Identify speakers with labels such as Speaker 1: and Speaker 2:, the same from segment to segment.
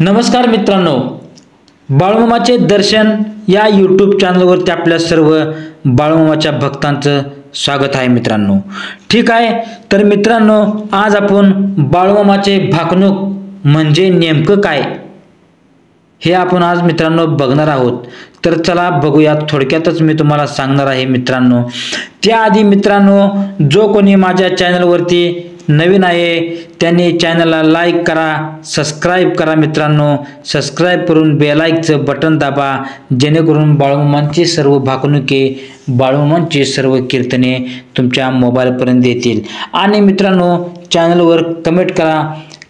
Speaker 1: नमस्कार मित्रांनो, बाळूमामाचे दर्शन या यूट्यूब चॅनलवरती आपल्या सर्व बाळूमामाच्या भक्तांचं स्वागत आहे मित्रांनो। ठीक आहे, तर मित्रांनो आज आपण बाळूमामाचे भाकणूक म्हणजे नेमकं काय हे आपण आज मित्रांनो बघणार आहोत। तर चला बघूया, थोडक्यातच मी तुम्हाला सांगणार आहे मित्रांनो। त्याआधी मित्रांनो, जो कोणी माझ्या चॅनलवरती नवीन आहे त्यांनी चॅनलला लाईक करा, सबस्क्राइब करा मित्रांनो। सबस्क्राइब करून बेल आयकॉनचं बटन दाबा, जेणेकरून बाळूमामांची सर्व भाकणुके, बाळूमामांची सर्व कीर्तने तुमच्या मोबाईलपर्यंत येतील। आणि मित्रांनो चॅनलवर कमेंट करा,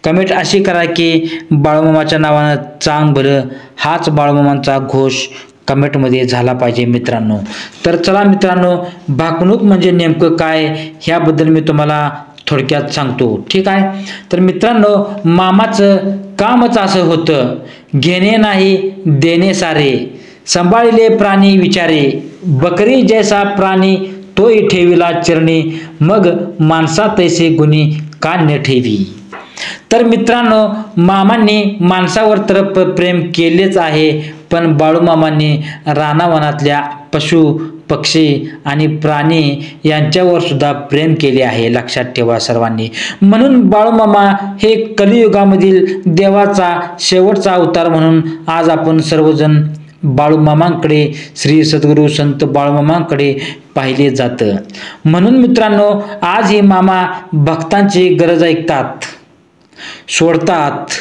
Speaker 1: कमेंट अशी करा की बाळूमामाच्या नावानं चांग भलं, हाच बाळूमामांचा घोष कमेंटमध्ये झाला पाहिजे मित्रांनो। तर चला मित्रांनो, भाकणूक म्हणजे नेमकं काय ह्याबद्दल मी तुम्हाला थोडक्यात सांगतो। ठीक आहे, तर मित्रांनो मामाचं कामच असं होतं, घेणे नाही देणे सारे, सांभाळले प्राणी विचारे, बकरी जैसा प्राणी तोही ठेविला चरणी, मग माणसा तैसे गुणी कान्य ठेवी। तर मित्रांनो मामांनी माणसावर तर प्रेम केलेच आहे, पण बाळूमामांनी रानावनातल्या पशु पक्षी आणि प्राणी यांच्यावर सुद्धा प्रेम केले आहे, लक्षात ठेवा सर्वांनी। म्हणून बाळूमामा हे कलियुगामधील देवाचा शेवटचा अवतार म्हणून आज आपण सर्वजण बाळूमामांकडे, श्री सद्गुरू संत बाळूमामांकडे पाहिले जातं। म्हणून मित्रांनो आज हे मामा भक्तांची गरज ऐकतात, सोडतात।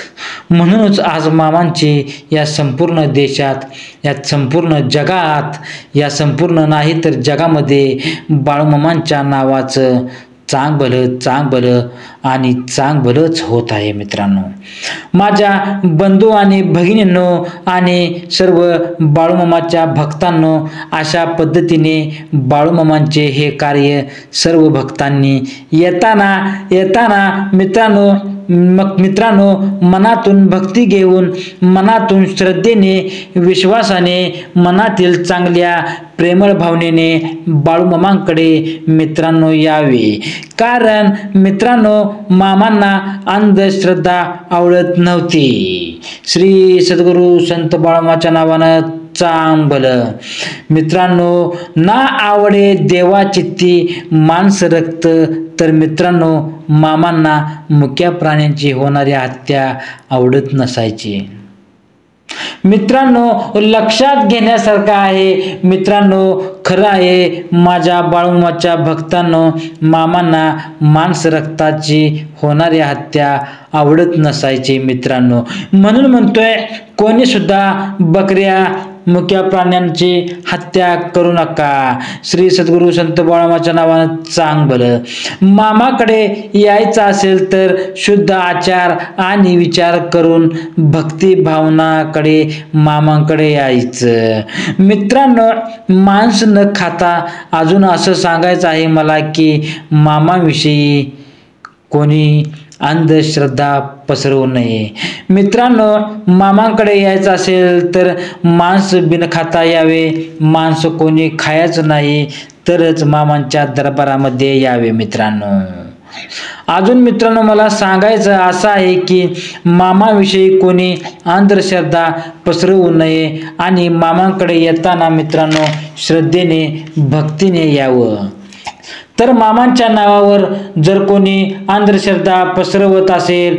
Speaker 1: म्हणूनच आज मामांची या संपूर्ण देशात, या संपूर्ण जगात, या संपूर्ण नाही तर जगामध्ये बाळूमामांच्या नावाचं चांग भलं आणि चांग भलंच होत आहे मित्रांनो। माझ्या बंधू आणि भगिनींनो आणि सर्व बाळूमामाच्या भक्तांनो, अशा पद्धतीने बाळूमामांचे हे कार्य सर्व भक्तांनी येताना मित्रांनो मनातून भक्ती घेऊन, मनातून श्रद्धेने, विश्वासाने, मनातील चांगल्या प्रेमळ भावनेने बाळूमामांकडे मित्रांनो यावे। कारण मित्रांनो मामांना अंधश्रद्धा आवडत नव्हती। श्री सद्गुरू संत बाळूमामाच्या नावानं चांग भलं। मित्रांनो ना आवडे देवा चित्ती मांस रक्त, तर मित्रांनो मामांना मुक्या प्राण्यांची होणारी हत्या आवडत नसायची। मित्रांनो लक्षात घेण्यासारखं आहे मित्रांनो, खरं आहे माझ्या बाळूमामाच्या भक्तांनो, मामांना मांस रक्ताची होणारी हत्या आवडत नसायची मित्रांनो। म्हणून म्हणतोय कोणी सुद्धा बकऱ्या मुक्या प्राण्यांची हत्या करू नका। श्री सद्गुरू संत बाळूमामाच्या नावानं चांग भलं। मामाकडे यायचं असेल तर शुद्ध आचार आणि विचार करून भक्ती भावनाकडे मामांकडे यायचं मित्रांनो। मांस न खाता अजून असं सांगायचं आहे मला की मामाविषयी कोणी अंधश्रद्धा पसरवू नये। मित्रांनो मामांकडे यायचं असेल तर मांस बिन खाता यावे, मांस कोणी खायचं नाही तरच मामांच्या दरबारामध्ये यावे मित्रांनो। अजून मित्रांनो मला सांगायचं असं आहे की मामाविषयी कोणी अंधश्रद्धा पसरवू नये आणि मामांकडे येताना मित्रांनो श्रद्धेने, भक्तीने यावं। तर मामांच्या नावावर जर कोणी अंधश्रद्धा पसरवत असेल,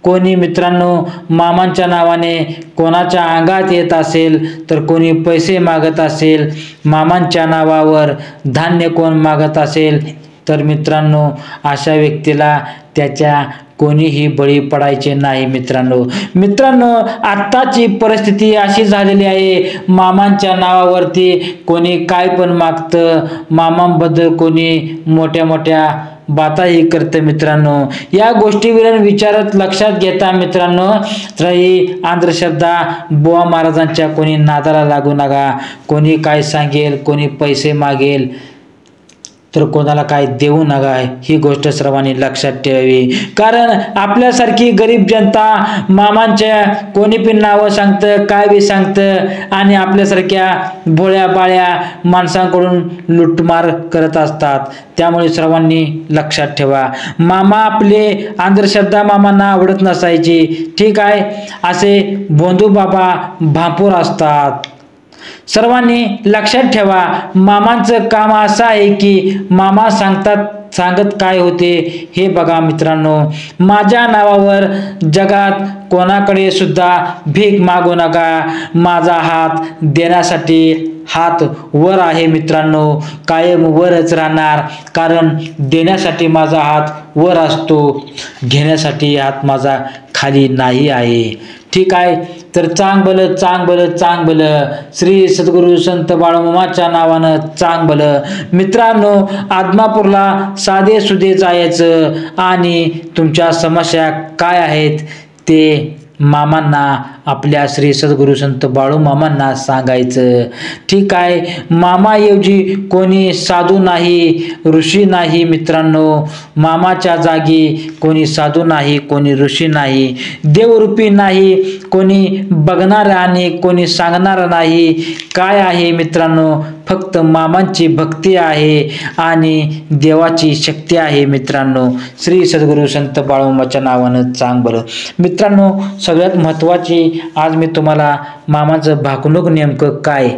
Speaker 1: कोणी मित्रांनो मामांच्या नावाने कोणाच्या अंगात येत असेल, तर कोणी पैसे मागत असेल, मामांच्या नावावर धान्य कोण मागत असेल, तर मित्रांनो अशा व्यक्तीला त्याच्या कोणीही बळी पडायचे नाही मित्रांनो। आत्ताची परिस्थिती अशी झालेली आहे, मामांच्या नावावरती कोणी काय पण मागतं, मामांबद्दल कोणी मोठ्या मोठ्या बाताही करतं मित्रांनो। या गोष्टीवर विचारात लक्षात घेता मित्रांनो, तर ही अंधश्रद्धा बुवा महाराजांच्या कोणी नादाला लागू नका। कोणी काय सांगेल, कोणी पैसे मागेल, तर कोणाला काय देऊ नका, ही गोष्ट सर्वांनी लक्षात ठेवावी. कारण आपल्यासारखी गरीब जनता मामांच्या कोणी पण नावं सांगतं, काय बी सांगतं आणि आपल्यासारख्या भोळ्या बाळ्या माणसांकडून लुटमार करत असतात. त्यामुळे सर्वांनी लक्षात ठेवा. मामा आपले अंधश्रद्धा मामांना आवडत नसायची, ठीक आहे. असे भोंदू बाबा भांपूर असतात. सर्वांनी लक्षात ठेवा. मामांचं काम असं आहे की मामा सांगत काय होते हे बघा मित्रांनो. माझ्या नावावर जगात कोणाकडे सुद्धा भीक मागू नका. माझा हात देण्यासाठी हात वर आहे मित्रांनो, कायम वरच राहणार. कारण देण्यासाठी माझा हात वर असतो, घेण्यासाठी हात माझा खाली नाही आहे, ठीक आहे. तर चांग भलं श्री सद्गुरु संत बाळूमामाच्या नावानं चांग भलं. मित्रांनो, आदमापूरला साधे सुधे जायचं आणि तुमच्या समस्या काय आहेत ते मामांना, आपल्या श्री सद्गुरु संत बाळूमामांना सांगायचं, ठीक आहे. मामाऐवजी कोणी साधू नाही, ऋषी नाही मित्रांनो. मामाच्या जागी कोणी साधू नाही, कोणी ऋषी नाही, देवरूपी नाही, कोणी बघणार आणि कोणी सांगणार नाही. काय आहे मित्रांनो, फक्त मामांची भक्ती आहे आणि देवाची शक्ती आहे मित्रांनो. श्री सद्गुरु संत बाळूमामाच्या नावानं चांग भलं. मित्रांनो, सगळ्यात महत्त्वाची आज मी तुम्हाला मामाचं भाकणूक नेमकं काय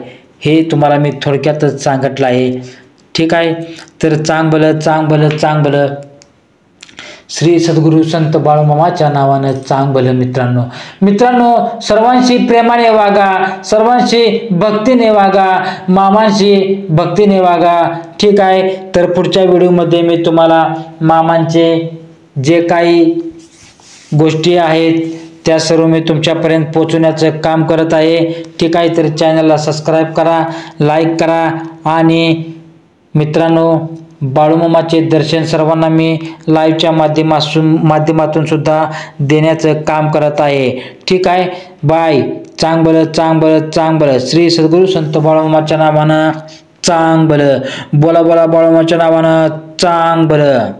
Speaker 1: हे तुम्हाला मी थोडक्यातच सांगितलं आहे, ठीक आहे. तर चांग भलं श्री सद्गुरु संत बाळूमामाच्या नावानं चांग भलं. मित्रांनो, सर्वांशी प्रेमाने वागा, सर्वांशी भक्तीने वागा, मामांशी भक्तीने वागा, ठीक आहे. तर पुढच्या व्हिडिओमध्ये मी तुम्हाला मामांचे जे काही गोष्टी आहेत त्या सर्व मी तुमच्यापर्यंत पोहोचवण्याचं काम करत आहे, ठीक आहे. तर चॅनलला सबस्क्राईब करा, लाईक करा आणि मित्रांनो, बाळूमामाचे दर्शन सर्वांना मी लाईव्हच्या माध्यमातून सुद्धा देण्याचं काम करत आहे, ठीक आहे. बाय. चांग भलं. श्री सद्गुरु संत बाळूमामाच्या नावानं चांग भलं. बोला बाळूमामाच्या नावानं चांग भलं.